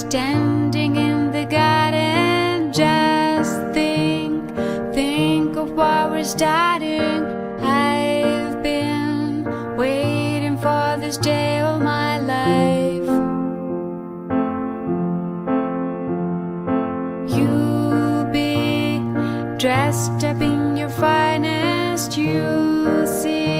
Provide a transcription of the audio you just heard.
standing in the garden. Just think of what we're starting. I've been waiting for this day all my life. You'll be dressed up in your finest. You'll see